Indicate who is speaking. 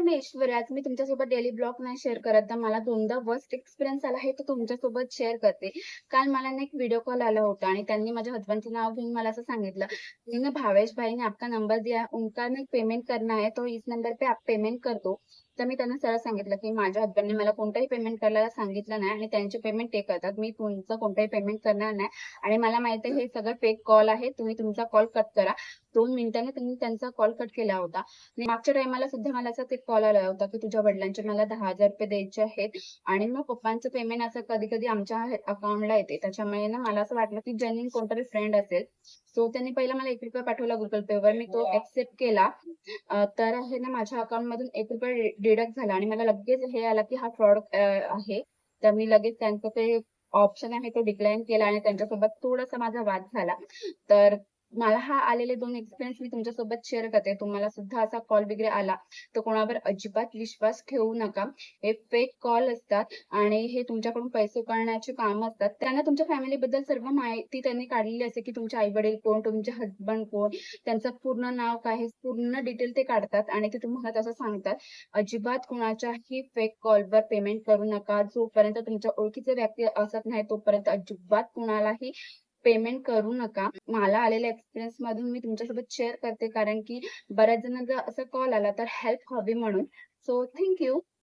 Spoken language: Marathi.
Speaker 1: मी ऐश्वर्या. आज मी तुमच्यासोबत डेली ब्लॉग नाही शेअर करत, तर मला दोनदा वर्स्ट एक्सपिरियंस आला आहे, तो तुमच्यासोबत शेअर करते. काल मला ना एक व्हिडिओ कॉल आला होता आणि त्यांनी माझ्या हस्बंडचं नाव घेऊन मला असं सांगितलं, "मैंने भावेश भाई ने आपका नंबर दिया है, उनका ना पेमेंट करना है, तो इस नंबर पे आप पेमेंट कर दो." तर मी त्यांना सरळ सांगितलं, की माझ्या हस्बंडने मला कोणताही पेमेंट करायला सांगितलं नाही आणि त्यांचे पेमेंट ते करतात. मी तुमचं कोणताही पेमेंट करणार नाही आणि मला माहिती आहे हे सगळं फेक कॉल आहे. तुम्ही तुमचा कॉल कट करा. 2 मिनिटांनी त्यांनी त्यांचा कॉल कट केला होता. आणि मागच्या टायमाला सुद्धा मला असाच एक कॉल आला होता, की तुझ्या वडिलांचे मला ₹10,000 द्यायचे आहेत आणि मग पप्पांचं पेमेंट असं कधी-कधी आमच्या अकाउंटला येते. त्याच्यामुळे ना मला असं वाटलं, की जेन्युइन कोणतरी फ्रेंड असेल. सो त्यांनी पहिला मला ₹1 पाठवला Google Payवर. मी तो एक्सेप्ट केला. तर आहे ना माझ्या अकाउंटमधून ₹1 डिडक्ट झाला आणि मला लगेच हे आलं, की हा फ्रॉड आहे. तर मी लगेच त्यांचं ते ऑप्शन आहे तो डिक्लाइन केला आणि त्यांच्यासोबत थोडासा माझा वाद झाला. तर मला हा आलेले 2 एक्सपिरियन्स मी तुमच्यासोबत शेअर करते. तुम्हाला सुद्धा असा कॉल वगैरे आला, तर कोणावर अजिबात विश्वास ठेवू नका. हे फेक कॉल असतात आणि हे तुमच्याकडून पैसे उकळण्याची कामं असतात. त्यांना तुमच्या फॅमिलीबद्दल सर्व माहिती त्यांनी काढलेली असते, की तुमचे आई-वडील कोण, तुमचे हसबंड कोण, त्यांचं पूर्ण नाव काय, हे पूर्ण डिटेल ते काढतात आणि ते तुम्हाला तसं सांगतात. अजिबात कुणाच्याही फेक कॉलवर पेमेंट करू नका. जोपर्यंत तुमच्या ओळखीचे व्यक्ती असत नाही, तोपर्यंत अजिबात कुणालाही पेमेंट करू नका. मला आलेल्या एक्सपिरियन्समधून मी तुमच्यासोबत शेअर करते, कारण की बऱ्याच जणांचा असा कॉल आला तर हेल्प हवी म्हणून. So thank you.